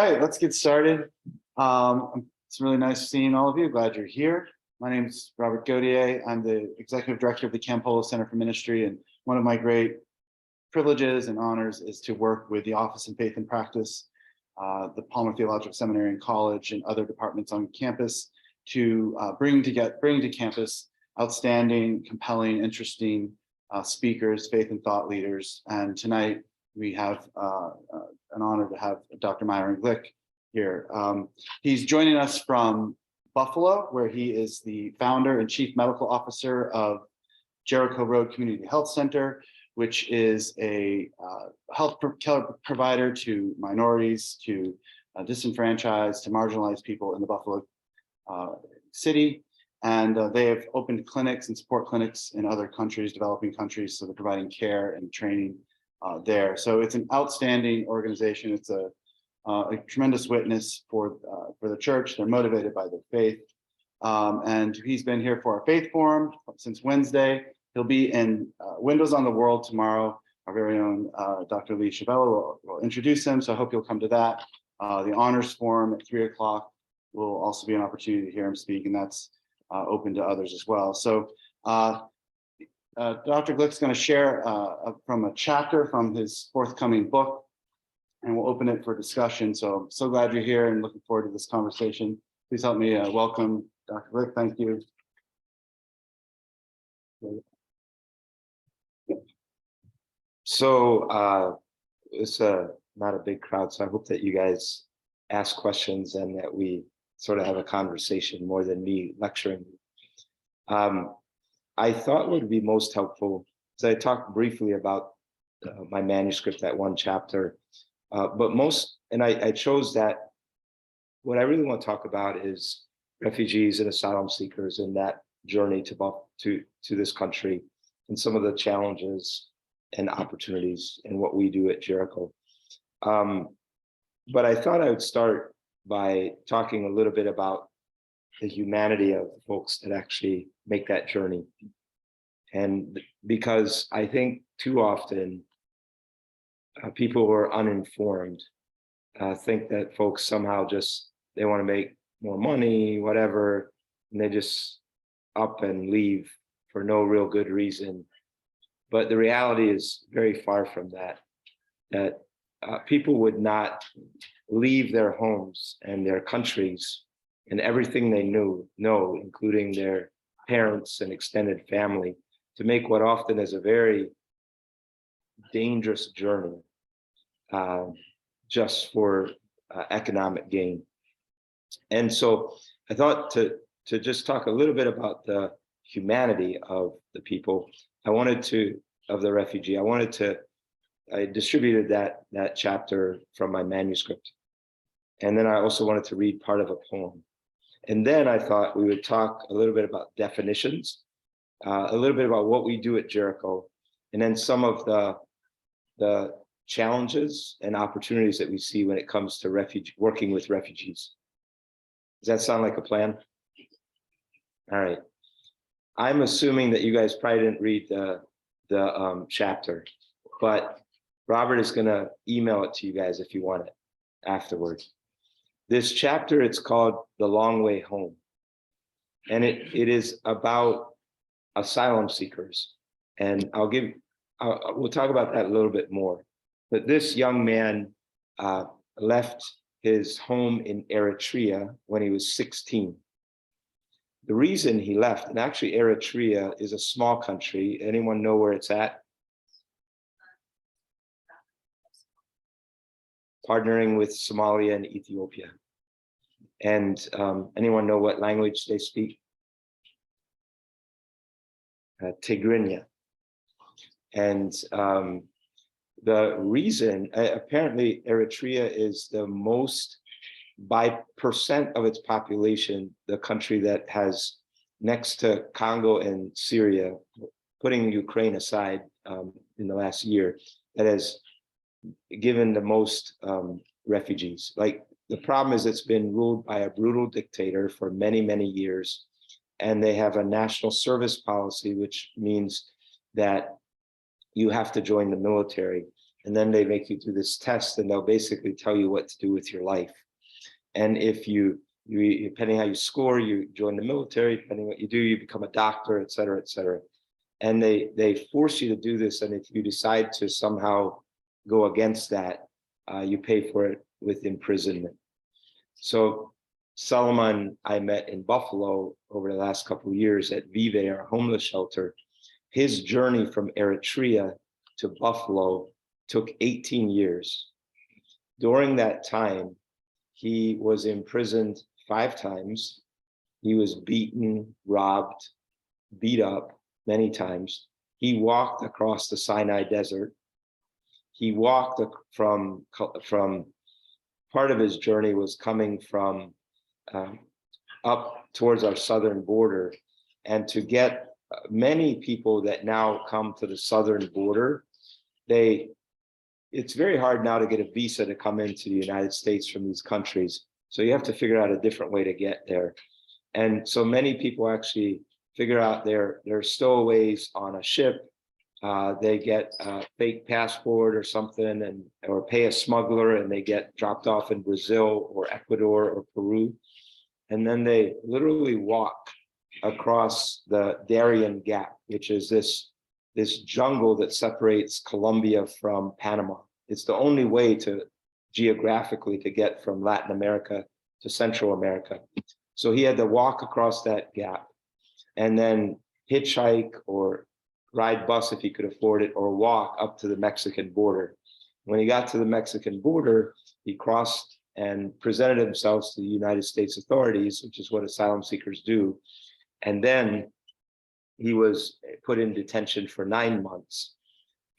right, let's get started. It's really nice seeing all of you. Glad you're here. My name is Robert Gaudier. I'm the executive director of the Campolo Center for Ministry, and one of my great privileges and honors is to work with the Office in Faith and Practice, the Palmer Theological Seminary and College, and other departments on campus to bring to campus outstanding, compelling, interesting speakers, faith and thought leaders. And tonight we have an honor to have Dr. Myron Glick here. He's joining us from Buffalo, where he is the founder and chief medical officer of Jericho Road Community Health Center, which is a health provider to minorities, to disenfranchised, to marginalized people in the Buffalo city. And they have opened clinics and support clinics in other countries, developing countries, so they're providing care and training there. So it's an outstanding organization. It's a tremendous witness for the church. They're motivated by their faith. And he's been here for our faith forum since Wednesday. He'll be in Windows on the World tomorrow. Our very own Dr. Lee Chabella will introduce him, so I hope you'll come to that. The honors forum at 3 o'clock will also be an opportunity to hear him speak, and that's open to others as well. So Dr. Glick's going to share from a chapter from his forthcoming book, and we'll open it for discussion. So I'm so glad you're here and looking forward to this conversation. Please help me welcome Dr. Glick. Thank you. So it's not a big crowd, so I hope that you guys ask questions and that we sort of have a conversation more than me lecturing. I thought what would be most helpful, so I talked briefly about my manuscript, that one chapter, and I chose that. What I really want to talk about is refugees and asylum seekers and that journey to this country, and some of the challenges and opportunities in what we do at Jericho. But I thought I would start by talking a little bit about the humanity of the folks that actually make that journey. And because I think too often people who are uninformed think that folks somehow they want to make more money, whatever, and they just up and leave for no real good reason. But the reality is very far from that people would not leave their homes and their countries and everything they know, including their parents and extended family, to make what often is a very dangerous journey just for economic gain. And so I thought to just talk a little bit about the humanity of the people. Of the refugee. I distributed that chapter from my manuscript. And then I also wanted to read part of a poem. And then I thought we would talk a little bit about definitions, a little bit about what we do at Jericho, and then some of the challenges and opportunities that we see when it comes to working with refugees. Does that sound like a plan? All right. I'm assuming that you guys probably didn't read the chapter, but Robert is going to email it to you guys if you want it afterwards. This chapter, it's called The Long Way Home, and it is about asylum seekers, and we'll talk about that a little bit more. But this young man left his home in Eritrea when he was 16. The reason he left, and actually Eritrea is a small country. Anyone know where it's at? Partnering with Somalia and Ethiopia. And anyone know what language they speak? Tigrinya. And the reason, apparently Eritrea is the most, by percent of its population, the country that has, next to Congo and Syria, putting Ukraine aside in the last year, that has given the most refugees. Like, the problem is it's been ruled by a brutal dictator for many, many years. And they have a national service policy, which means that you have to join the military. and then they make you do this test, and they'll basically tell you what to do with your life. And if you depending how you score, you join the military. Depending what you do, you become a doctor, et cetera, et cetera. And they force you to do this, and if you decide to somehow go against that, you pay for it with imprisonment. So Solomon, I met in Buffalo over the last couple of years at Vive, our homeless shelter. His journey from Eritrea to Buffalo took 18 years. During that time, he was imprisoned 5 times. He was beaten, robbed, beat up many times. He walked across the Sinai Desert. He walked from part of his journey was coming from up towards our southern border, and to get many people that now come to the southern border, it's very hard now to get a visa to come into the United States from these countries. So you have to figure out a different way to get there. And so many people actually figure out their stowaways on a ship. They get a fake passport or something, or pay a smuggler, and they get dropped off in Brazil or Ecuador or Peru. And then they literally walk across the Darien Gap, which is this jungle that separates Colombia from Panama. It's the only way geographically to get from Latin America to Central America. So he had to walk across that gap and then hitchhike or ride bus if he could afford it, or walk up to the Mexican border. When he got to the Mexican border, he crossed and presented himself to the United States authorities, which is what asylum seekers do. And then he was put in detention for 9 months,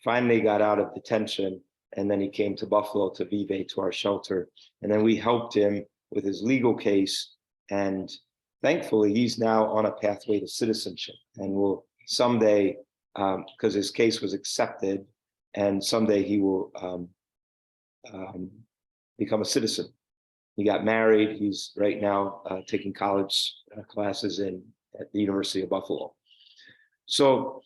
finally got out of detention, and then he came to Buffalo, to Vive, to our shelter. And then we helped him with his legal case. And thankfully, he's now on a pathway to citizenship, and will someday, because his case was accepted, and someday he will become a citizen. He got married. He's right now taking college classes at the University of Buffalo. So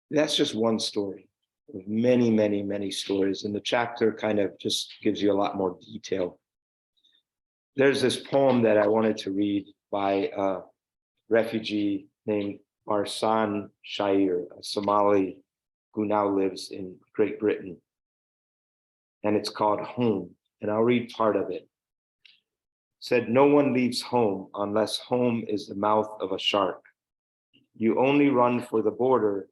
that's just one story of many, many, many stories. And the chapter kind of just gives you a lot more detail. There's this poem that I wanted to read by a refugee named Marsan Shair, a Somali who now lives in Great Britain. And it's called Home, and I'll read part of it. Said, no one leaves home unless home is the mouth of a shark. You only run for the border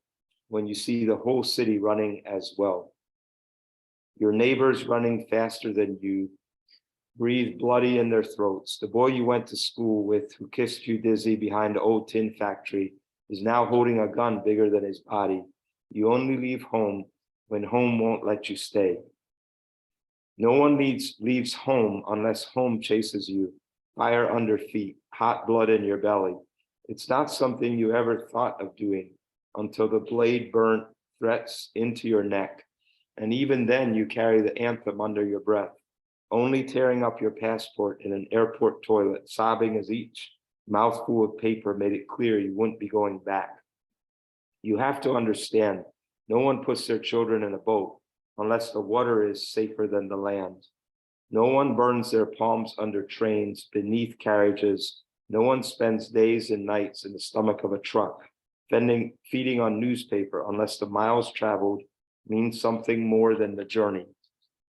when you see the whole city running as well. Your neighbors running faster than you breathe bloody in their throats. The boy you went to school with who kissed you dizzy behind the old tin factory is now holding a gun bigger than his body. You only leave home when home won't let you stay. No one leaves home unless home chases you, fire under feet, hot blood in your belly. It's not something you ever thought of doing until the blade burnt threats into your neck. And even then you carry the anthem under your breath, only tearing up your passport in an airport toilet, sobbing as each mouthful of paper made it clear you wouldn't be going back. You have to understand, no one puts their children in a boat unless the water is safer than the land. No one burns their palms under trains, beneath carriages. No one spends days and nights in the stomach of a truck, feeding on newspaper unless the miles traveled means something more than the journey.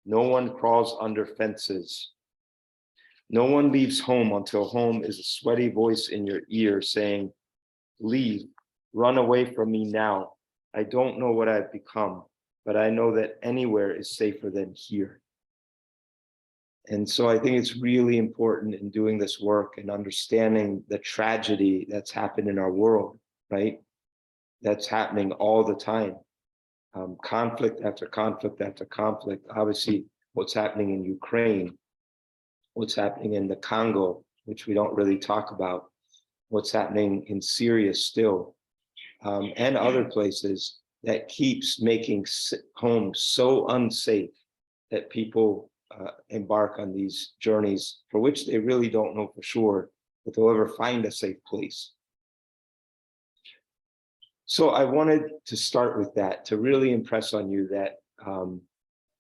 No one crawls under fences. No one leaves home until home is a sweaty voice in your ear saying, leave, run away from me now. I don't know what I've become, but I know that anywhere is safer than here. And so I think it's really important in doing this work and understanding the tragedy that's happened in our world, right? That's happening all the time. Conflict after conflict after conflict. Obviously, what's happening in Ukraine, what's happening in the Congo, which we don't really talk about, what's happening in Syria still, and other places that keeps making homes so unsafe that people embark on these journeys for which they really don't know for sure that they'll ever find a safe place. So I wanted to start with that, to really impress on you that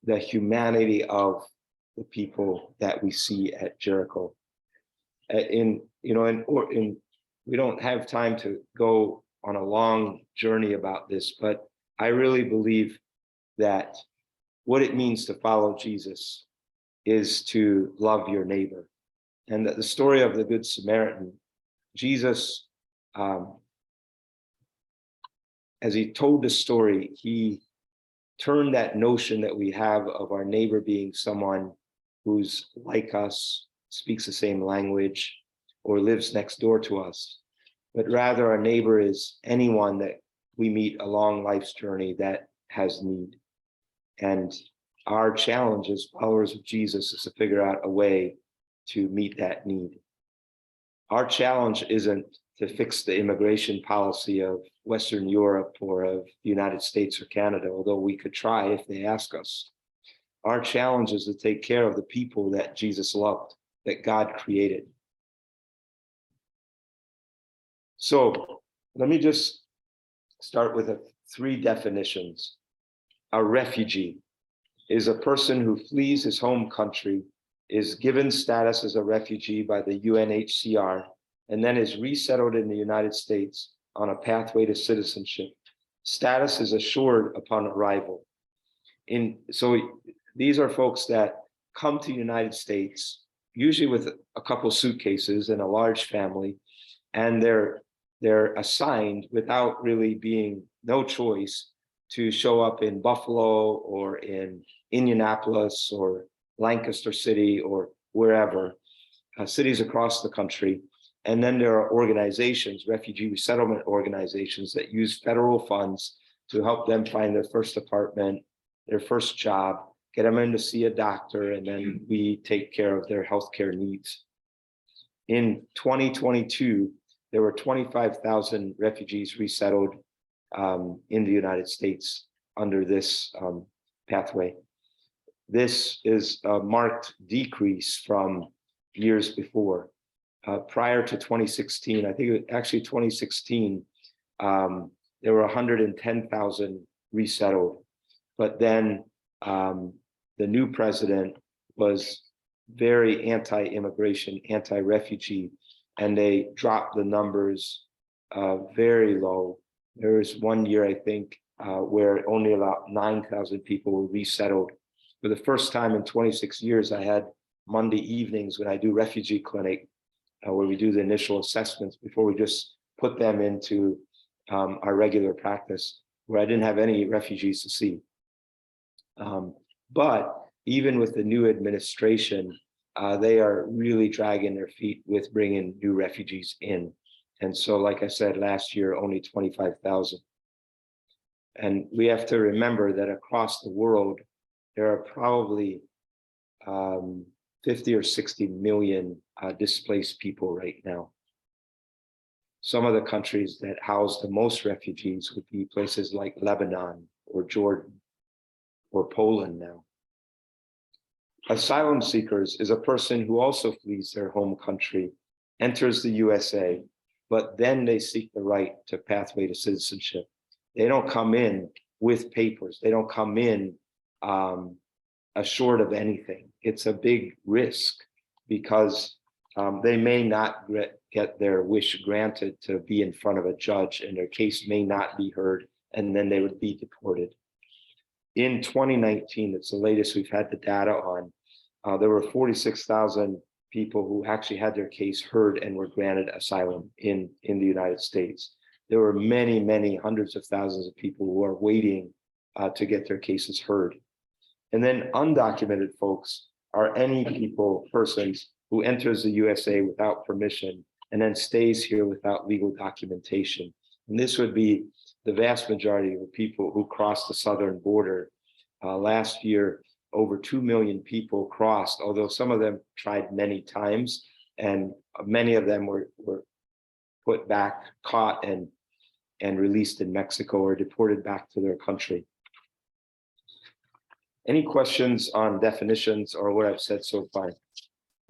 the humanity of the people that we see at Jericho. We don't have time to go on a long journey about this, but I really believe that what it means to follow Jesus is to love your neighbor. And that the story of the Good Samaritan, Jesus, as he told the story, he turned that notion that we have of our neighbor being someone who's like us, speaks the same language, or lives next door to us, but rather our neighbor is anyone that we meet along life's journey that has need. And our challenge as followers of Jesus is to figure out a way to meet that need. Our challenge isn't to fix the immigration policy of Western Europe or of the United States or Canada, although we could try if they ask us. Our challenge is to take care of the people that Jesus loved, that God created. So let me just start with three definitions. A refugee is a person who flees his home country, is given status as a refugee by the UNHCR, and then is resettled in the United States on a pathway to citizenship. Status is assured upon arrival. So these are folks that come to the United States, usually with a couple suitcases and a large family, and they're assigned without really being no choice to show up in Buffalo or in Indianapolis or Lancaster City or wherever, cities across the country. And then there are organizations, refugee resettlement organizations, that use federal funds to help them find their first apartment, their first job, get them in to see a doctor, and then we take care of their healthcare needs. In 2022, there were 25,000 refugees resettled in the United States under this pathway. This is a marked decrease from years before. Prior to 2016, I think actually 2016, there were 110,000 resettled. But then the new president was very anti-immigration, anti-refugee, and they dropped the numbers very low. There was 1 year, I think, where only about 9,000 people were resettled. For the first time in 26 years, I had Monday evenings when I do refugee clinic, where we do the initial assessments before we just put them into our regular practice, where I didn't have any refugees to see. But even with the new administration, they are really dragging their feet with bringing new refugees in. And so, like I said, last year, only 25,000. And we have to remember that across the world, there are probably 50 or 60 million displaced people right now. Some of the countries that house the most refugees would be places like Lebanon or Jordan or Poland now. Asylum seekers is a person who also flees their home country, enters the USA, but then they seek the right to pathway to citizenship. They don't come in with papers. They don't come in assured of anything. It's a big risk because they may not get their wish granted to be in front of a judge, and their case may not be heard, and then they would be deported. In 2019, it's the latest we've had the data on, there were 46,000 people who actually had their case heard and were granted asylum in the United States. There were many, many hundreds of thousands of people who are waiting to get their cases heard. And then undocumented folks are any persons who enters the USA without permission and then stays here without legal documentation. And this would be the vast majority of the people who cross the southern border. Last year, over 2 million people crossed, although some of them tried many times, and many of them were put back, caught, and released in Mexico or deported back to their country. Any questions on definitions or what I've said so far?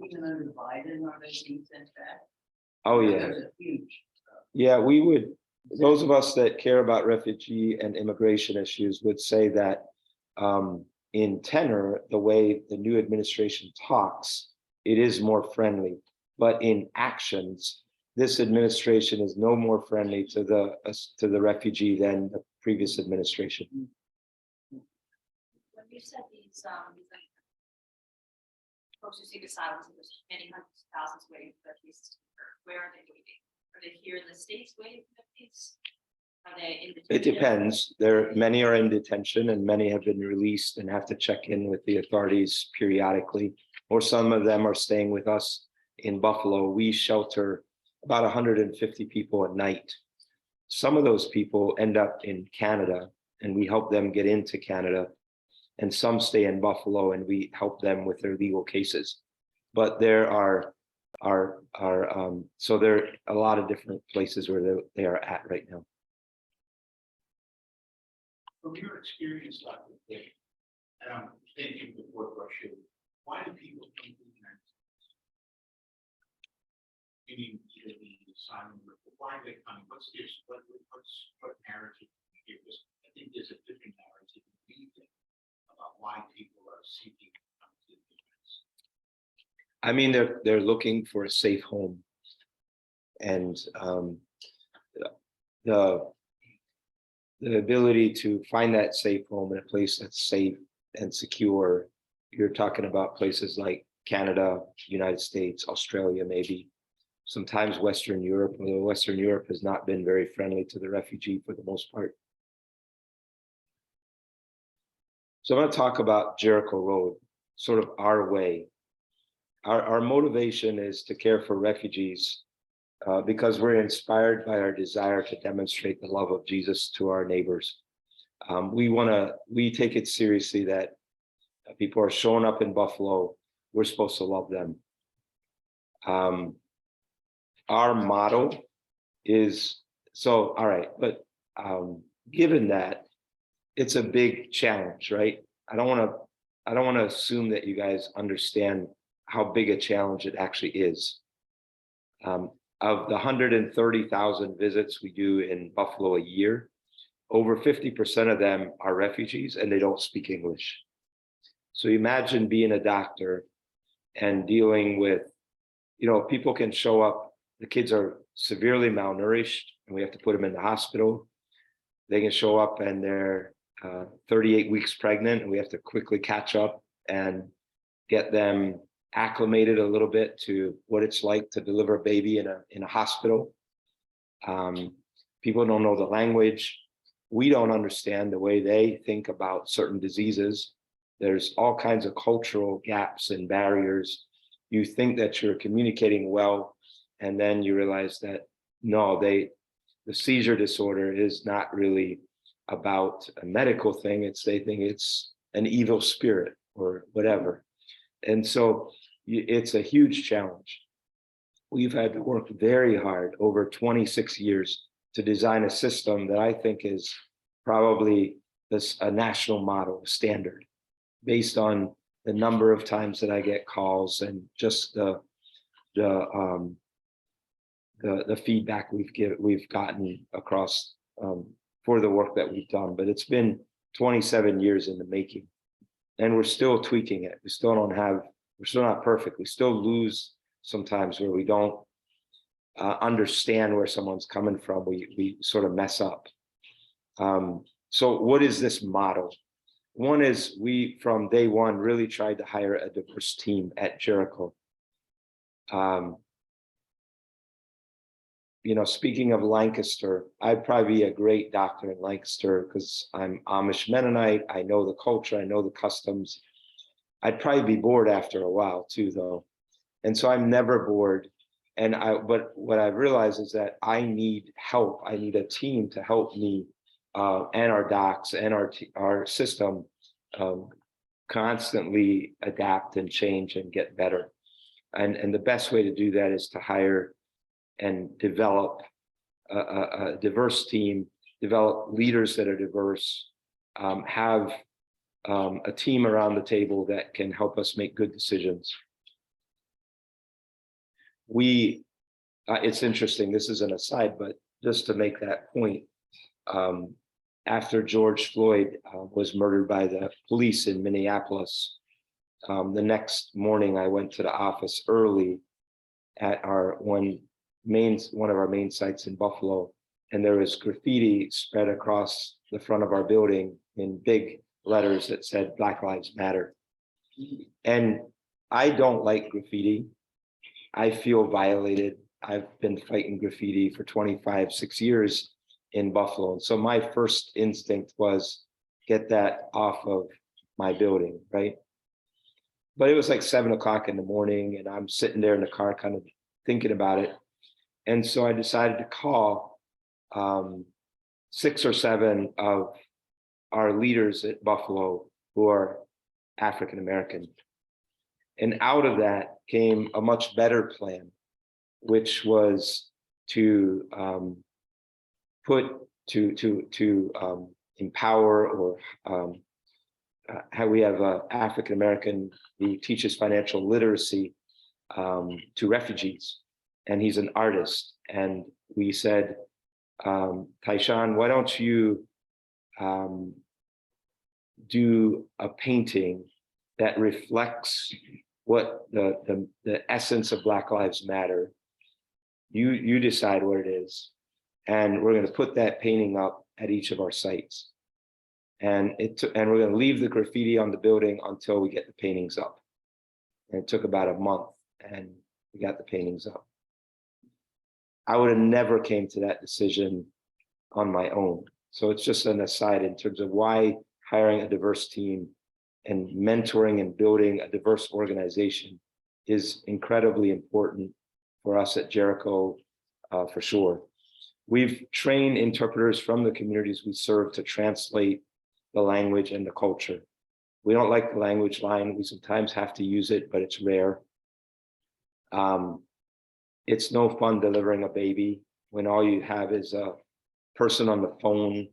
Even under Biden, are they being sent back? Oh, yeah. There's a huge. Yeah, we would those of us that care about refugee and immigration issues would say that in tenor, the way the new administration talks, it is more friendly. But in actions, this administration is no more friendly to the refugee than the previous administration. When you said these folks who seek asylum, so there's many hundreds of thousands waiting for their cases, where are they waiting? Are they here in the States waiting for their case? Are they in detention? It depends. Many are in detention and many have been released and have to check in with the authorities periodically, or some of them are staying with us in Buffalo. We shelter about 150 people a night. Some of those people end up in Canada and we help them get into Canada, and some stay in Buffalo and we help them with their legal cases. But there are so there are a lot of different places where they are at right now. From your experience, Dr. Glick, and I'm thinking before question, why do people come to the United States? Meaning either the asylum, or why they come? What's this? What narrative can you give us? I think there's a different narrative we think about why people are seeking to come to the United States. I mean, they're looking for a safe home, and the ability to find that safe home in a place that's safe and secure. You're talking about places like Canada, United States, Australia, maybe sometimes Western Europe, although Western Europe has not been very friendly to the refugee for the most part. So I'm going to talk about Jericho Road, sort of our way. Our motivation is to care for refugees because we're inspired by our desire to demonstrate the love of Jesus to our neighbors. We take it seriously that people are showing up in Buffalo. We're supposed to love them. Our motto is, so, all right, but given that, it's a big challenge, right? I don't want to assume that you guys understand how big a challenge it actually is. Of the 130,000 visits we do in Buffalo a year, over 50% of them are refugees and they don't speak English. So imagine being a doctor and dealing with, people can show up, the kids are severely malnourished and we have to put them in the hospital. They can show up and they're 38 weeks pregnant and we have to quickly catch up and get them acclimated a little bit to what it's like to deliver a baby in a hospital. People don't know the language. We don't understand the way they think about certain diseases. There's all kinds of cultural gaps and barriers. You think that you're communicating well, and then you realize that no, the seizure disorder is not really about a medical thing. They think it's an evil spirit or whatever. And so it's a huge challenge. We've had to work very hard over 26 years to design a system that I think is probably a national model standard based on the number of times that I get calls and just the feedback we've gotten across for the work that we've done. But it's been 27 years in the making, and we're still tweaking it. We're still not perfect. We still lose sometimes where we don't understand where someone's coming from. We sort of mess up. So what is this model? One is we, from day one, really tried to hire a diverse team at Jericho. Speaking of Lancaster, I'd probably be a great doctor in Lancaster because I'm Amish Mennonite. I know the culture, I know the customs. I'd probably be bored after a while too, though. And so I'm never bored. But what I've realized is that I need help. I need a team to help me and our docs and our system constantly adapt and change and get better. And the best way to do that is to hire and develop a diverse team, develop leaders that are diverse, have a team around the table that can help us make good decisions. It's interesting, this is an aside, but just to make that point, after George Floyd was murdered by the police in Minneapolis, the next morning I went to the office early at one of our main sites in Buffalo, and there was graffiti spread across the front of our building in big letters that said Black Lives Matter. And I don't like graffiti. I feel violated. I've been fighting graffiti for 6 years in Buffalo. And so my first instinct was get that off of my building, right? But it was like 7 o'clock in the morning and I'm sitting there in the car kind of thinking about it. And so I decided to call 6 or 7 of our leaders at Buffalo who are African-American. And out of that came a much better plan, which was to empower or how we have an African-American who teaches financial literacy to refugees, and he's an artist. And we said, Taishan, why don't you do a painting that reflects what the essence of Black Lives Matter. You decide what it is. And we're going to put that painting up at each of our sites. And we're going to leave the graffiti on the building until we get the paintings up. And it took about a month and we got the paintings up. I would have never came to that decision on my own. So it's just an aside in terms of why hiring a diverse team and mentoring and building a diverse organization is incredibly important for us at Jericho, for sure. We've trained interpreters from the communities we serve to translate the language and the culture. We don't like the language line. We sometimes have to use it, but it's rare. It's no fun delivering a baby when all you have is a person on the phone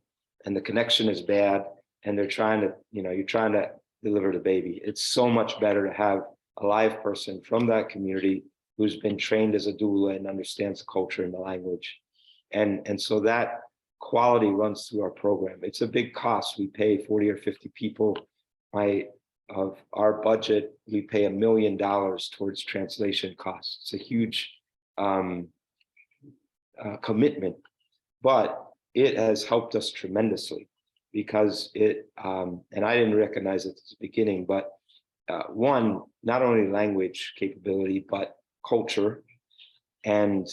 and the connection is bad and they're trying to, you're trying to deliver the baby. It's so much better to have a live person from that community who's been trained as a doula and understands the culture and the language. And so that quality runs through our program. It's a big cost. We pay 40 or 50 people. Of our budget, we pay $1 million towards translation costs. It's a huge commitment, but it has helped us tremendously because and I didn't recognize it at the beginning, but one, not only language capability, but culture. And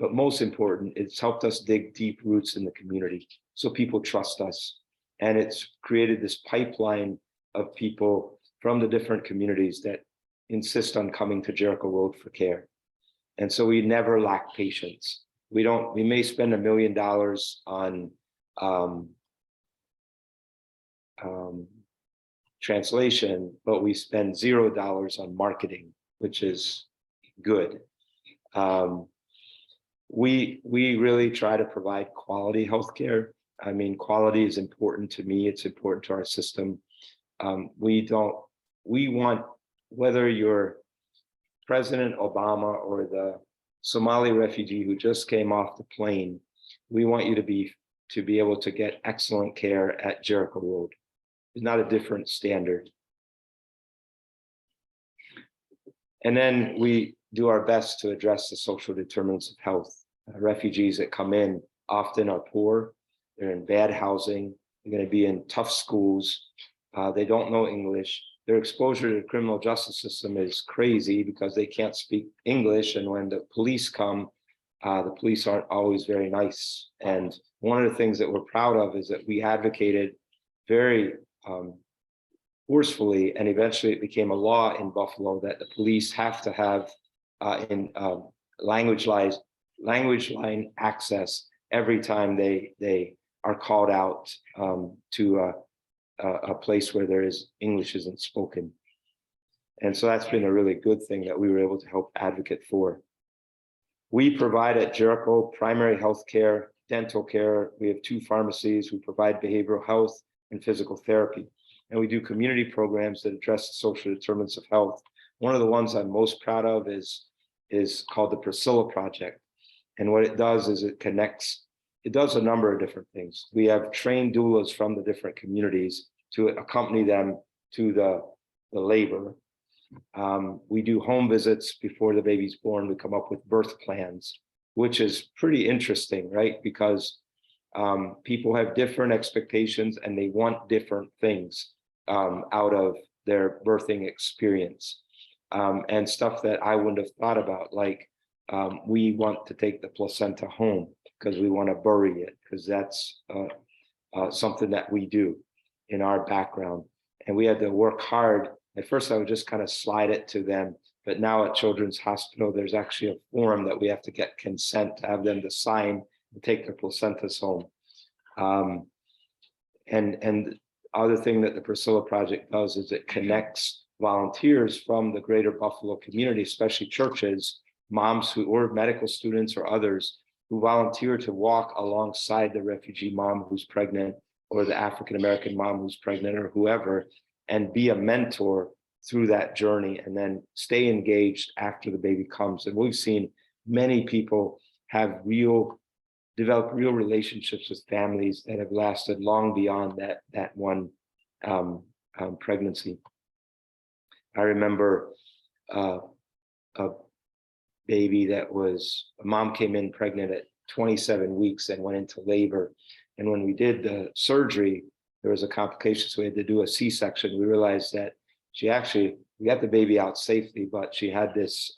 but most important, it's helped us dig deep roots in the community. So people trust us. And it's created this pipeline of people from the different communities that insist on coming to Jericho Road for care. And so we never lack patience. We may spend $1 million on translation, but we spend $0 on marketing, which is good. We really try to provide quality healthcare. I mean, quality is important to me. It's important to our system. We want, whether you're President Obama or the Somali refugee who just came off the plane, we want you to be able to get excellent care at Jericho Road. It's not a different standard. And then we do our best to address the social determinants of health. Refugees that come in often are poor. They're in bad housing. They're going to be in tough schools. They don't know English. Their exposure to the criminal justice system is crazy because they can't speak English. And when the police come, the police aren't always very nice. And one of the things that we're proud of is that we advocated very forcefully, and eventually it became a law in Buffalo that the police have to have language line access every time they are called out to a place where English isn't spoken. And so that's been a really good thing that we were able to help advocate for. We provide at Jericho primary health care, dental care. We have 2 pharmacies. We provide behavioral health and physical therapy. And we do community programs that address the social determinants of health. One of the ones I'm most proud of is called the Priscilla Project. And what it does is it connects, it does a number of different things. We have trained doulas from the different communities to accompany them to the labor. We do home visits before the baby's born. We come up with birth plans, which is pretty interesting, right? Because people have different expectations and they want different things out of their birthing experience, and stuff that I wouldn't have thought about, like we want to take the placenta home because we want to bury it, because that's something that we do in our background. And we had to work hard. At first, I would just kind of slide it to them. But now at Children's Hospital, there's actually a form that we have to get consent to have them to sign and take their placentas home. And other thing that the Priscilla Project does is it connects volunteers from the greater Buffalo community, especially churches, moms who, or medical students or others who volunteer to walk alongside the refugee mom who's pregnant, or the African-American mom who's pregnant, or whoever, and be a mentor through that journey, and then stay engaged after the baby comes. And we've seen many people have develop real relationships with families that have lasted long beyond that one pregnancy. I remember a baby that was, a mom came in pregnant at 27 weeks and went into labor. And when we did the surgery, there was a complication, so we had to do a C-section. We realized that we got the baby out safely, but she had this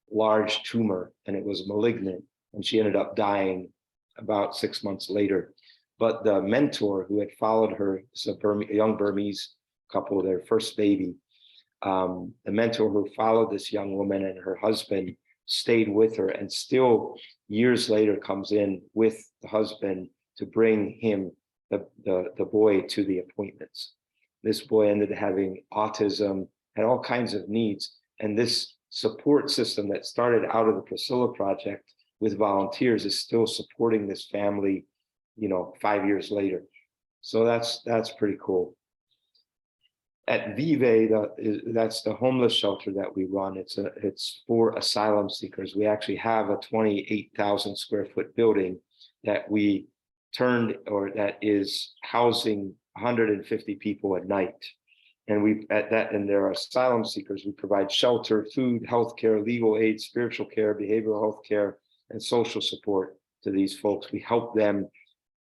large tumor and it was malignant, and she ended up dying about 6 months later. But the mentor who had followed her, it's a young Burmese couple, their first baby, the mentor who followed this young woman and her husband stayed with her, and still years later comes in with the husband to bring him, the boy, to the appointments. This boy ended up having autism, had all kinds of needs. And this support system that started out of the Priscilla Project with volunteers is still supporting this family, 5 years later. So that's pretty cool. At Vive, that's the homeless shelter that we run. It's for asylum seekers. We actually have a 28,000 square foot building that we turned, or that is housing 150 people at night. And and there are asylum seekers. We provide shelter, food, healthcare, legal aid, spiritual care, behavioral health care, and social support to these folks. We help them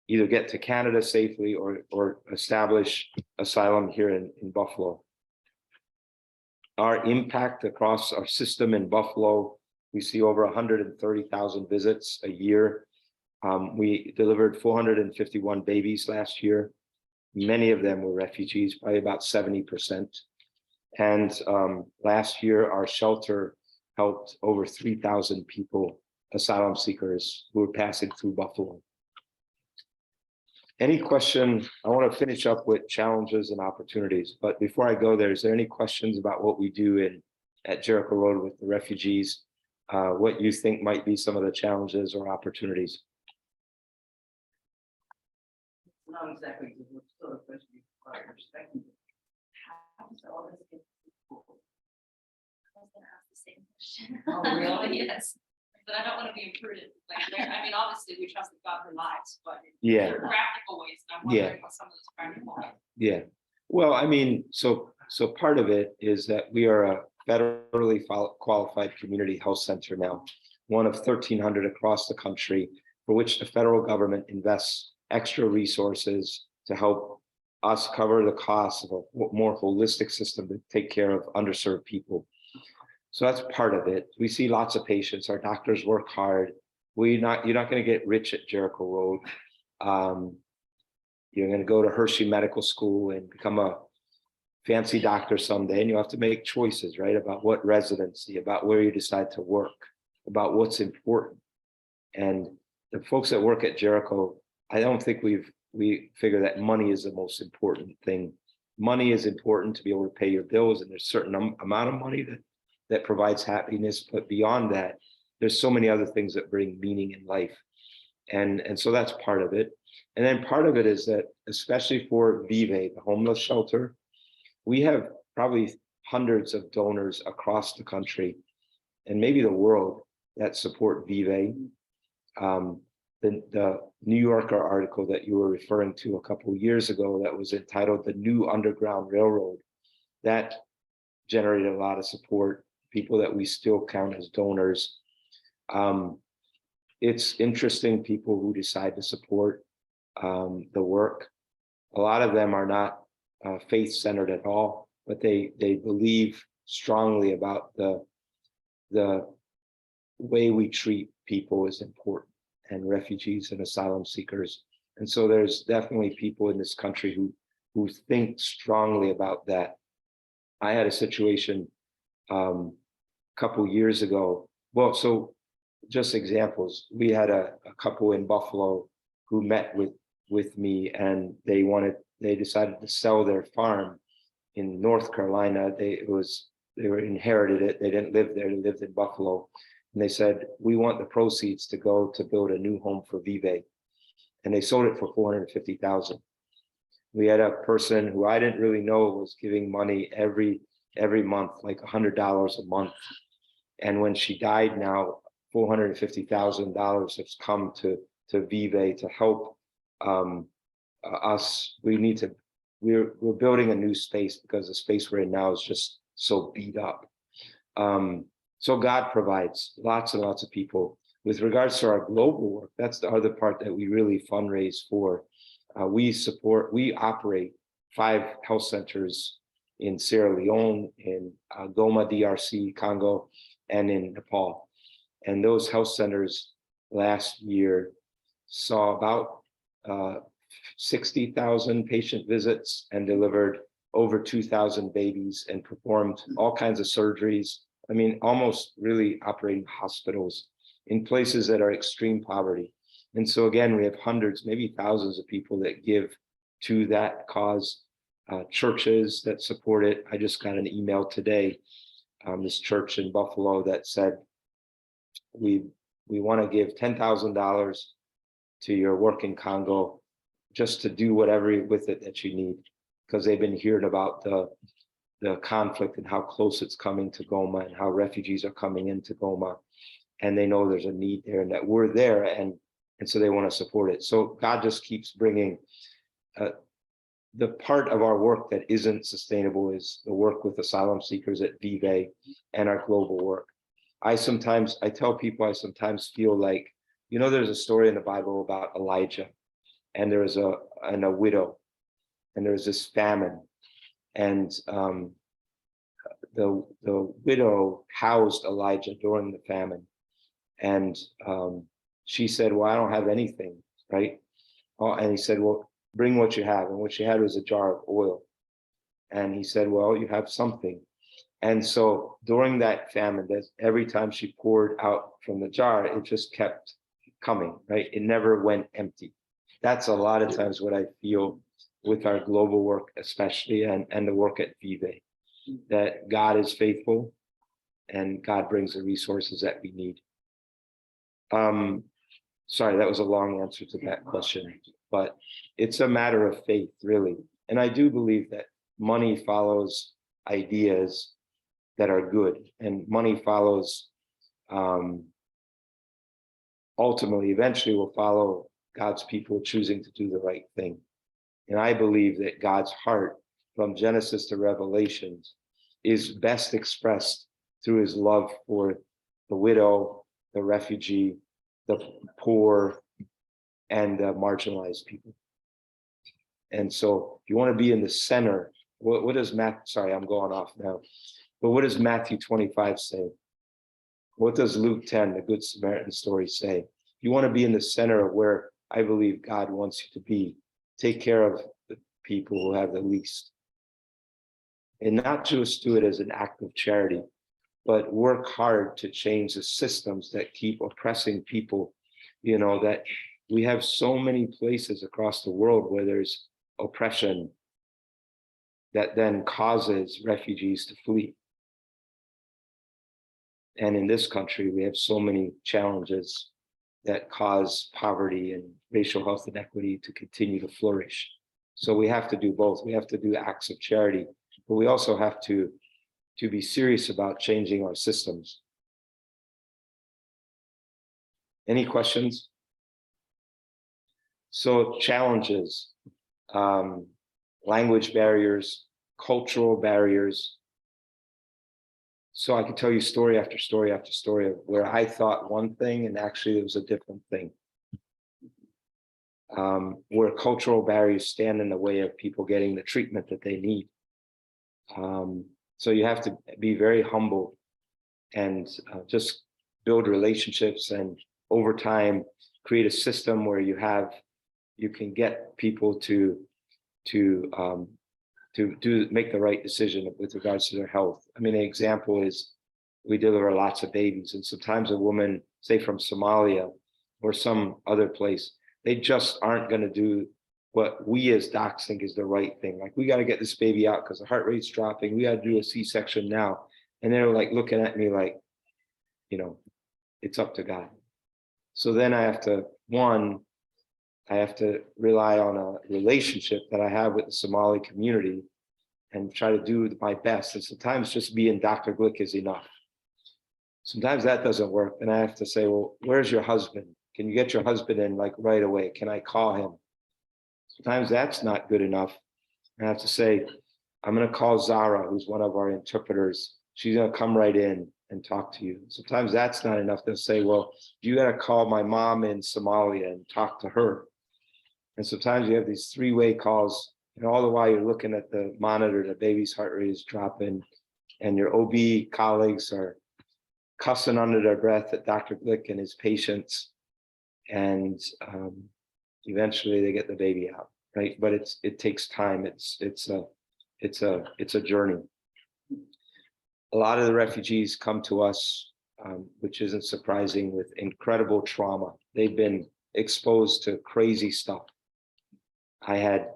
either get to Canada safely or establish asylum here in Buffalo. Our impact across our system in Buffalo, we see over 130,000 visits a year. We delivered 451 babies last year. Many of them were refugees, probably about 70%. And last year, our shelter helped over 3,000 people, asylum seekers who were passing through Buffalo. Any question? I want to finish up with challenges and opportunities. But before I go there, is there any questions about what we do at Jericho Road with the refugees? What you think might be some of the challenges or opportunities? Not exactly, because we're still supposed to be quite respecting. How does all this get to school? I was gonna ask the same question. Oh, really? Yes, but I don't want to be imprudent. Obviously, we trust that God provides, but Yeah. there are practical ways, and I'm wondering what some of those practical ways. Yeah. Well, so part of it is that we are a federally qualified community health center now, one of 1,300 across the country, for which the federal government invests extra resources to help us cover the costs of a more holistic system to take care of underserved people. So that's part of it. We see lots of patients. Our doctors work hard. You're not going to get rich at Jericho Road. You're going to go to Hershey Medical School and become a fancy doctor someday, and you have to make choices, right? About what residency, about where you decide to work, about what's important. And the folks that work at Jericho, I don't think we figure that money is the most important thing. Money is important to be able to pay your bills, and there's a certain amount of money that provides happiness. But beyond that, there's so many other things that bring meaning in life. And so that's part of it. And then part of it is that, especially for Vive, the homeless shelter, we have probably hundreds of donors across the country and maybe the world that support Vive. The New Yorker article that you were referring to a couple of years ago that was entitled "The New Underground Railroad," that generated a lot of support, people that we still count as donors. It's interesting, people who decide to support the work. A lot of them are not faith-centered at all, but they believe strongly about the way we treat people is important, and refugees and asylum seekers. And so there's definitely people in this country who think strongly about that. I had a situation a couple years ago. Well, so just examples. We had a couple in Buffalo who met with me, and they decided to sell their farm in North Carolina. They were inherited it. They didn't live there. They lived in Buffalo. And they said, we want the proceeds to go to build a new home for Vive. And they sold it for $450,000. We had a person who I didn't really know was giving money every month, like $100 a month. And when she died now, $450,000 has come to Vive to help us. We're building a new space because the space we're in now is just so beat up. So God provides lots and lots of people. With regards to our global work, that's the other part that we really fundraise for. We operate 5 health centers in Sierra Leone, in Goma, DRC, Congo, and in Nepal. And those health centers last year saw about 60,000 patient visits and delivered over 2,000 babies and performed all kinds of surgeries. I mean, almost really operating hospitals in places that are extreme poverty. And so again, we have hundreds, maybe thousands of people that give to that cause, churches that support it. I just got an email today, this church in Buffalo that said, we want to give $10,000 to your work in Congo just to do whatever with it that you need, because they've been hearing about the conflict and how close it's coming to Goma and how refugees are coming into Goma, and they know there's a need there and that we're there, and so they want to support it. So God just keeps bringing the part of our work that isn't sustainable is the work with asylum seekers at Vive and our global work. I tell people I sometimes feel like, there's a story in the Bible about Elijah, and there's a widow, and there's this famine, and the widow housed Elijah during the famine, and she said, well, I don't have anything, right? And he said, well, bring what you have. And what she had was a jar of oil. And he said, well, you have something. And so during that famine, every time she poured out from the jar, it just kept coming, right? It never went empty. That's a lot of times what I feel with our global work, especially, and the work at Vive, that God is faithful and God brings the resources that we need. Sorry, that was a long answer to that question, but it's a matter of faith, really. And I do believe that money follows ideas that are good, and money follows, ultimately, eventually will follow God's people choosing to do the right thing. And I believe that God's heart from Genesis to Revelations is best expressed through his love for the widow, the refugee, the poor, and the marginalized people. And so if you want to be in the center, what does sorry, I'm going off now, but what does Matthew 25 say? What does Luke 10, the Good Samaritan story, say? If you want to be in the center of where I believe God wants you to be, take care of the people who have the least. And not just do it as an act of charity, but work hard to change the systems that keep oppressing people. That we have so many places across the world where there's oppression that then causes refugees to flee. And in this country, we have so many challenges that cause poverty and racial health inequity to continue to flourish. So we have to do both. We have to do acts of charity, but we also have to be serious about changing our systems. Any questions? So challenges, language barriers, cultural barriers. So I could tell you story after story after story of where I thought one thing and actually it was a different thing. Where cultural barriers stand in the way of people getting the treatment that they need. So you have to be very humble and just build relationships, and over time create a system where you can get people to make the right decision with regards to their health. I mean, an example is we deliver lots of babies, and sometimes a woman, say from Somalia or some other place, they just aren't going to do what we as docs think is the right thing. Like, we got to get this baby out because the heart rate's dropping. We got to do a C-section now. And they're like looking at me like, you know, it's up to God. So then I have to rely on a relationship that I have with the Somali community and try to do my best. And sometimes just being Dr. Glick is enough. Sometimes that doesn't work. And I have to say, well, where's your husband? Can you get your husband in like right away? Can I call him? Sometimes that's not good enough. I have to say, I'm going to call Zara, who's one of our interpreters. She's going to come right in and talk to you. Sometimes that's not enough. They'll say, well, you got to call my mom in Somalia and talk to her. And sometimes you have these three-way calls, and all the while you're looking at the monitor, the baby's heart rate is dropping, and your OB colleagues are cussing under their breath at Dr. Glick and his patients. And eventually they get the baby out, right? But it takes time. It's a journey. A lot of the refugees come to us, which isn't surprising, with incredible trauma. They've been exposed to crazy stuff. I had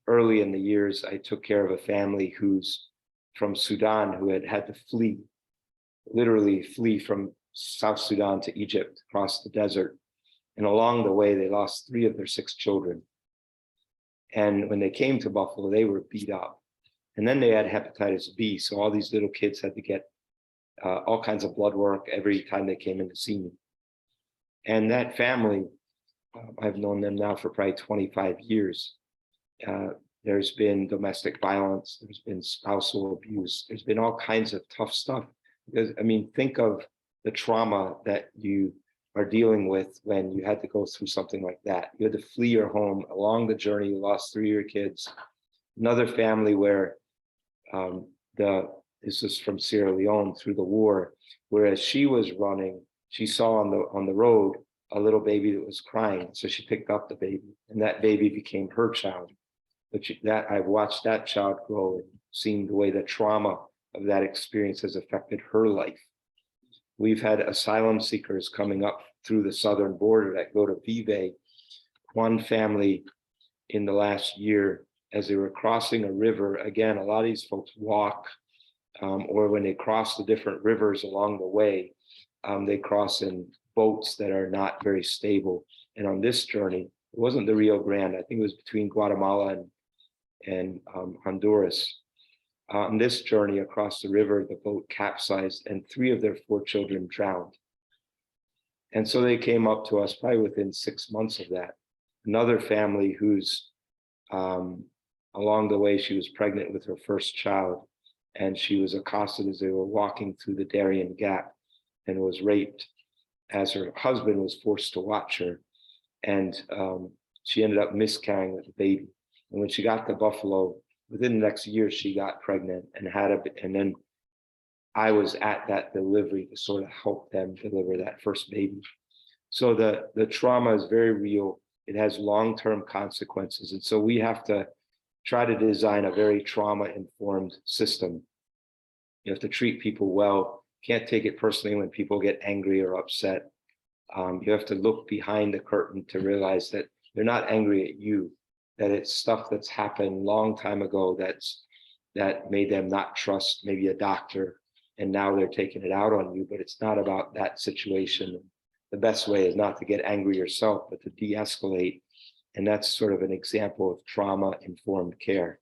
early in the years, I took care of a family who's from Sudan, who had to flee, literally flee from South Sudan to Egypt, across the desert. And along the way, they lost 3 of their 6 children. And when they came to Buffalo, they were beat up. And then they had hepatitis B. So all these little kids had to get all kinds of blood work every time they came in to see me. And that family, I've known them now for probably 25 years. There's been domestic violence. There's been spousal abuse. There's been all kinds of tough stuff. Because, I mean, think of the trauma that you are dealing with when you had to go through something like that. You had to flee your home. Along the journey, you lost 3 of your kids. Another family where this is from Sierra Leone through the war, whereas she was running, she saw on the road a little baby that was crying. So she picked up the baby, and that baby became her child. But I've watched that child grow and seen the way the trauma of that experience has affected her life. We've had asylum seekers coming up through the southern border that go to Vive. One family in the last year, as they were crossing a river, again, a lot of these folks walk, or when they cross the different rivers along the way, they cross in boats that are not very stable. And on this journey, it wasn't the Rio Grande, I think it was between Guatemala and Honduras. On this journey across the river, the boat capsized and 3 of their 4 children drowned. And so they came up to us probably within 6 months of that. Another family who's along the way, she was pregnant with her first child, and she was accosted as they were walking through the Darien Gap and was raped, as her husband was forced to watch her. And she ended up miscarrying with the baby. And when she got to Buffalo, within the next year, she got pregnant and and then I was at that delivery to sort of help them deliver that first baby. So the trauma is very real. It has long-term consequences. And so we have to try to design a very trauma-informed system. You have to treat people well. Can't take it personally when people get angry or upset. You have to look behind the curtain to realize that they're not angry at you, that it's stuff that's happened long time ago that made them not trust maybe a doctor, and now they're taking it out on you, but it's not about that situation. The best way is not to get angry yourself, but to de-escalate. And that's sort of an example of trauma-informed care.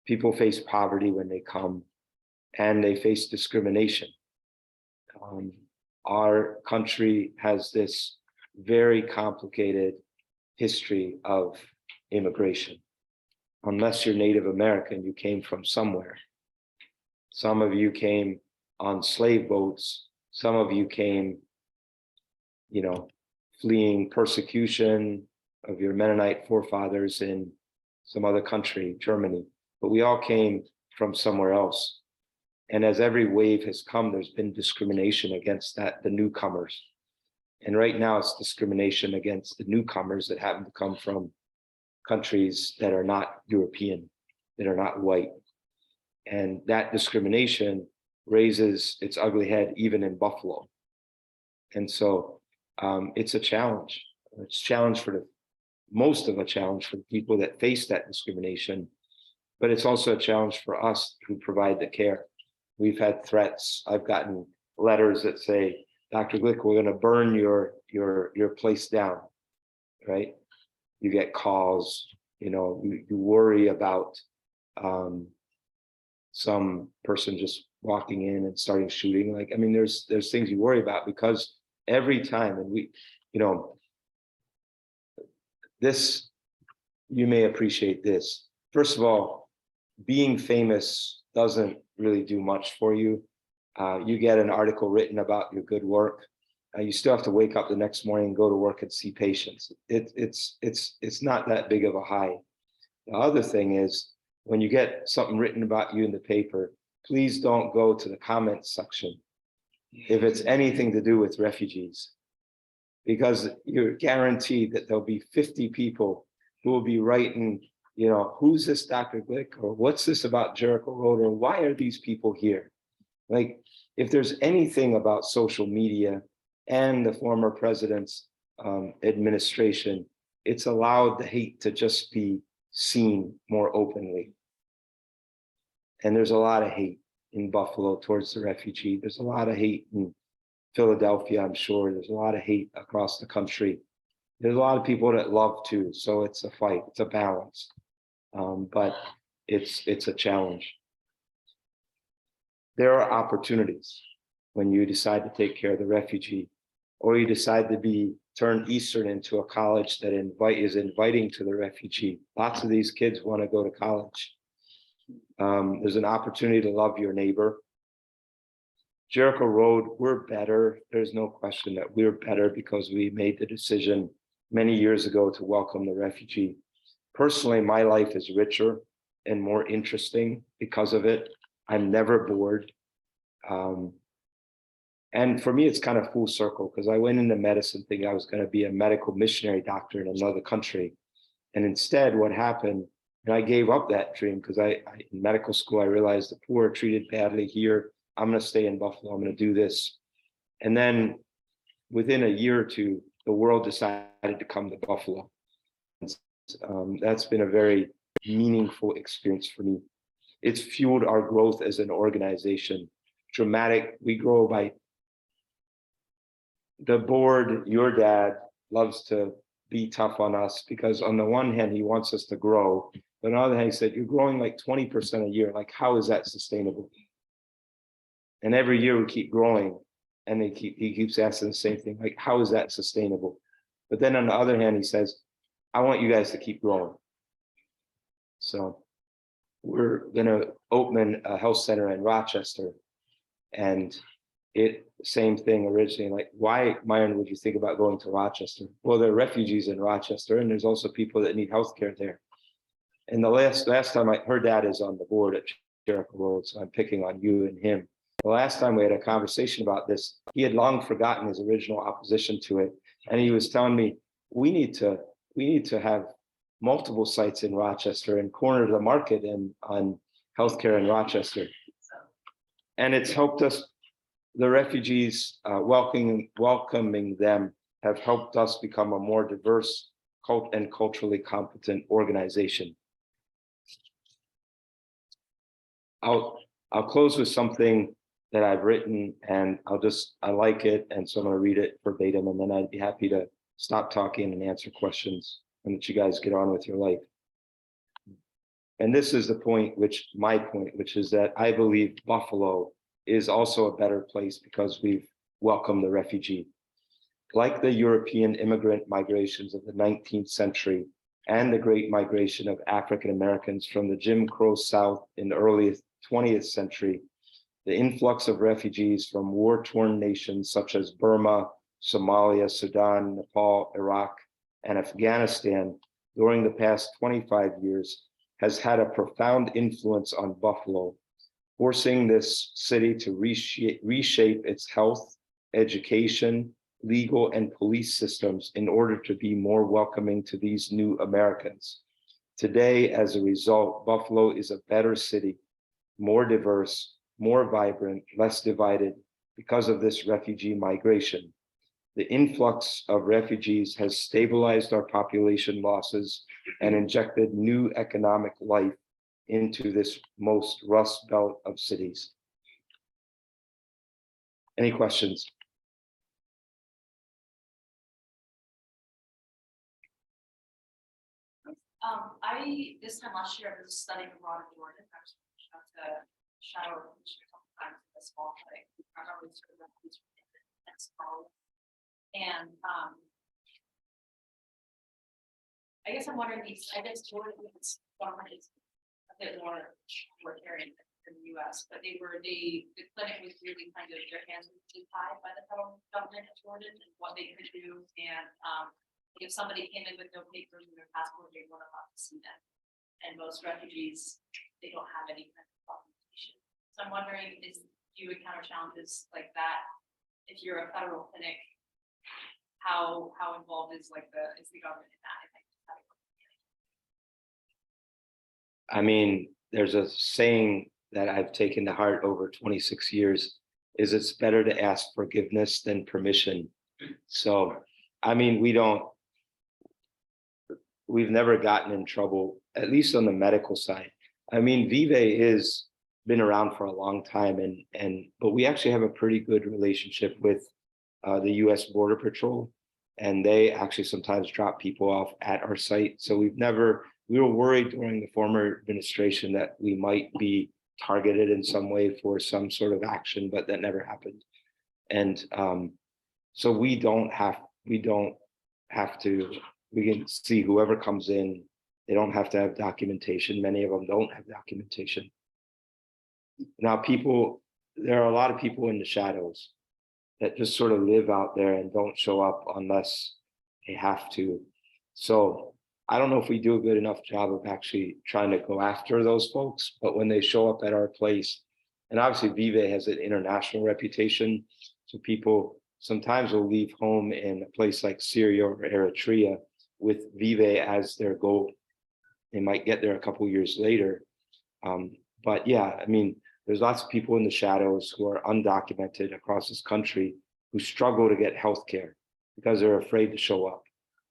People face poverty when they come, and they face discrimination. our country has this very complicated history of immigration. Unless you're Native American, you came from somewhere. Some of you came on slave boats. Some of you came, fleeing persecution of your Mennonite forefathers in some other country, Germany. But we all came from somewhere else. And as every wave has come, there's been discrimination against the newcomers. And right now it's discrimination against the newcomers that happen to come from countries that are not European, that are not white. And that discrimination raises its ugly head even in Buffalo. And so it's a challenge. It's a challenge for a challenge for the people that face that discrimination, but it's also a challenge for us who provide the care. We've had threats. I've gotten letters that say, Dr. Glick, we're going to burn your place down, right? You get calls, you worry about some person just walking in and starting shooting. There's things you worry about because every time, and this, you may appreciate this. First of all, being famous doesn't really do much for you. You get an article written about your good work. You still have to wake up the next morning and go to work and see patients. It's not that big of a high. The other thing is, when you get something written about you in the paper, please don't go to the comments section if it's anything to do with refugees, because you're guaranteed that there'll be 50 people who will be writing, who's this Dr. Glick, or what's this about Jericho Road, or why are these people here? If there's anything about social media and the former president's administration, it's allowed the hate to just be seen more openly. And there's a lot of hate in Buffalo towards the refugee. There's a lot of hate in Philadelphia, I'm sure. There's a lot of hate across the country. There's a lot of people that love too. So it's a fight, it's a balance. But it's a challenge. There are opportunities when you decide to take care of the refugee, or you decide to turn Eastern into a college that is inviting to the refugee. Lots of these kids want to go to college. There's an opportunity to love your neighbor. Jericho Road, we're better. There's no question that we're better because we made the decision many years ago to welcome the refugee. Personally, my life is richer and more interesting because of it. I'm never bored. And for me, it's kind of full circle because I went into medicine thinking I was going to be a medical missionary doctor in another country. And instead, what happened, and I gave up that dream because in medical school, I realized the poor are treated badly here. I'm going to stay in Buffalo. I'm going to do this. And then within a year or two, the world decided to come to Buffalo. That's been a very meaningful experience for me. It's fueled our growth as an organization. Dramatic. We grow by the board. Your dad loves to be tough on us because on the one hand, he wants us to grow. But on the other hand, he said, you're growing like 20% a year. Like, how is that sustainable? And every year we keep growing. And he keeps asking the same thing, like, how is that sustainable? But then on the other hand, he says, I want you guys to keep growing. So we're going to open a health center in Rochester. And same thing originally, like, why, Myron, would you think about going to Rochester? Well, there are refugees in Rochester, and there's also people that need healthcare there. And the last time her dad is on the board at Jericho Road, so I'm picking on you and him. The last time we had a conversation about this, he had long forgotten his original opposition to it. And he was telling me, we need to have multiple sites in Rochester and corner the market on healthcare in Rochester. And it's helped us, the refugees, welcoming them have helped us become a more diverse and culturally competent organization. I'll close with something that I've written, and I like it, and so I'm going to read it verbatim, and then I'd be happy to stop talking and answer questions and let you guys get on with your life. And this is the point, my point, which is that I believe Buffalo is also a better place because we've welcome the refugee. Like the European immigrant migrations of the 19th century and the Great Migration of African Americans from the Jim Crow South in the early 20th century, the influx of refugees from war-torn nations such as Burma, Somalia, Sudan, Nepal, Iraq, and Afghanistan during the past 25 years has had a profound influence on Buffalo, forcing this city to reshape its health, education, legal, and police systems in order to be more welcoming to these new Americans. Today, as a result, Buffalo is a better city, more diverse, more vibrant, less divided because of this refugee migration. The influx of refugees has stabilized our population losses and injected new economic life into this most Rust Belt of cities. Any questions? This time last year, I was studying abroad in Jordan. I was fortunate to shadow a mission a couple times in a small clinic. I remember sort of refugees from Mexico. And I guess I'm wondering, I guess Jordan is a bit more authoritarian than the US, but the clinic was really kind of, their hands were really tied by the federal government of Jordan and what they could do. And if somebody came in with no papers in their passport, they weren't allowed to see them. And most refugees, they don't have any kind of documentation. So I'm wondering, do you encounter challenges like that? If you're a federal clinic, how involved is the government in that? I mean, there's a saying that I've taken to heart over 26 years, is it's better to ask forgiveness than permission. So, I mean, we've never gotten in trouble, at least on the medical side. I mean, Vive is been around for a long time, but we actually have a pretty good relationship with the US Border Patrol, and they actually sometimes drop people off at our site. So we were worried during the former administration that we might be targeted in some way for some sort of action, but that never happened. And so we don't have to, we can see whoever comes in, they don't have to have documentation. Many of them don't have documentation. Now there are a lot of people in the shadows that just sort of live out there and don't show up unless they have to. So I don't know if we do a good enough job of actually trying to go after those folks, but when they show up at our place, and obviously Vive has an international reputation, so people sometimes will leave home in a place like Syria or Eritrea with Vive as their goal. They might get there a couple of years later. But yeah, I mean, there's lots of people in the shadows who are undocumented across this country who struggle to get healthcare because they're afraid to show up.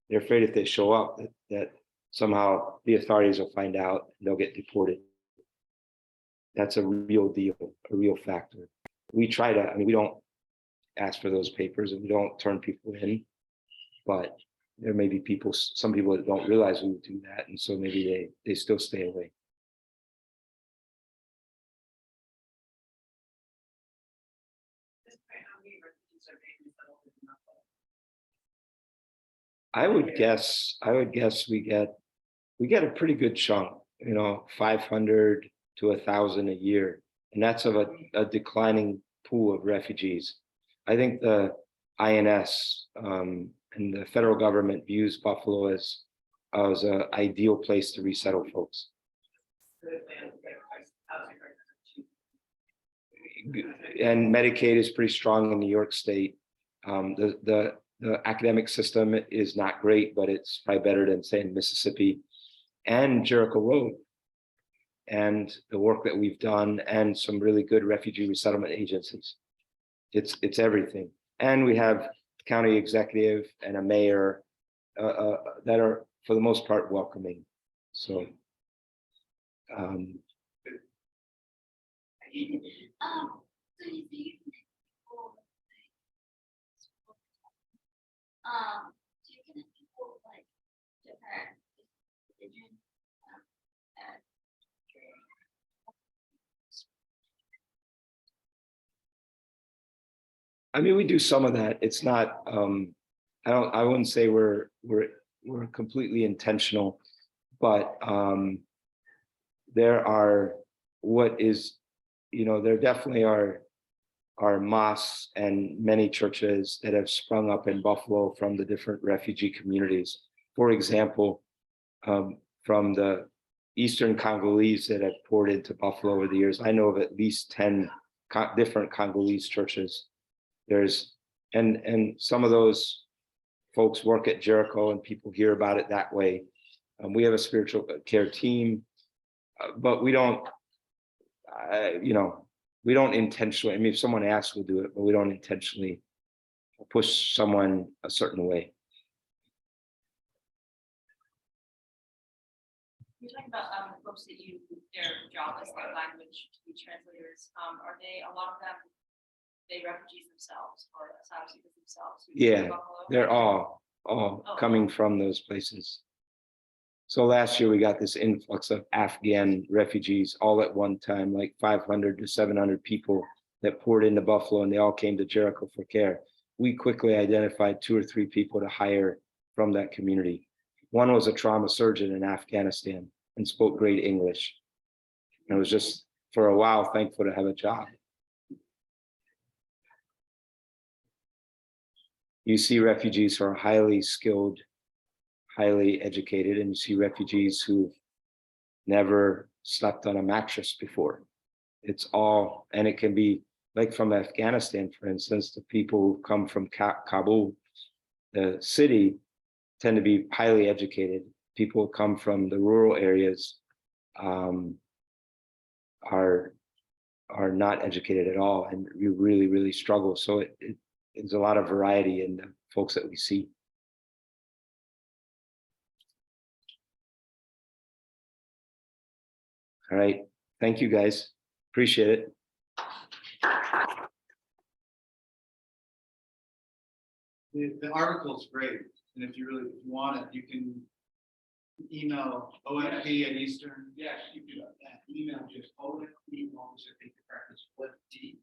They're afraid if they show up that somehow the authorities will find out and they'll get deported. That's a real deal, a real factor. We don't ask for those papers and we don't turn people in, but there may be some people that don't realize we would do that, and so maybe they still stay away. I would guess we get a pretty good chunk, 500 to 1,000 a year, and that's of a declining pool of refugees. I think the INS and the federal government views Buffalo as an ideal place to resettle folks. And Medicaid is pretty strong in New York State. The academic system is not great, but it's probably better than, say, in Mississippi. And Jericho Road and the work that we've done, and some really good refugee resettlement agencies. It's everything. And we have county executive and a mayor that are, for the most part, welcoming. So So you see people, do you connect people like Japan, religion, I mean, we do some of that. It's not, I wouldn't say we're completely intentional, but there are there definitely are mosques and many churches that have sprung up in Buffalo from the different refugee communities. For example, from the Eastern Congolese that have poured into Buffalo over the years, I know of at least 10 different Congolese churches. And some of those folks work at Jericho and people hear about it that way. We have a spiritual care team, but we don't, we don't intentionally, I mean, if someone asks, we'll do it, but we don't intentionally push someone a certain way. You're talking about the folks that their job is like language to be translators. Are they, a lot of them, they refugees themselves or asylum seekers themselves? Who live in Yeah, Buffalo? they're all coming from those places. So last year we got this influx of Afghan refugees all at one time, like 500 to 700 people that poured into Buffalo, and they all came to Jericho for care. We quickly identified 2 or 3 people to hire from that community. One was a trauma surgeon in Afghanistan and spoke great English. And I was just, for a while, thankful to have a job. You see refugees who are highly skilled, highly educated, and you see refugees who've never slept on a mattress before. It's all, and it can be like from Afghanistan, for instance, the people who come from Kabul, the city, tend to be highly educated. People who come from the rural areas are not educated at all, and you really struggle. So there's a lot of variety in the folks that we see. All right, thank you guys, appreciate it. The article is great, and if you want it, you can email OFP@Eastern. Yes, you do that. Email just OFP, always I think the practice, what D,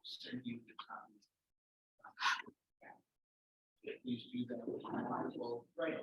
send you the copy. Please do that. We'll write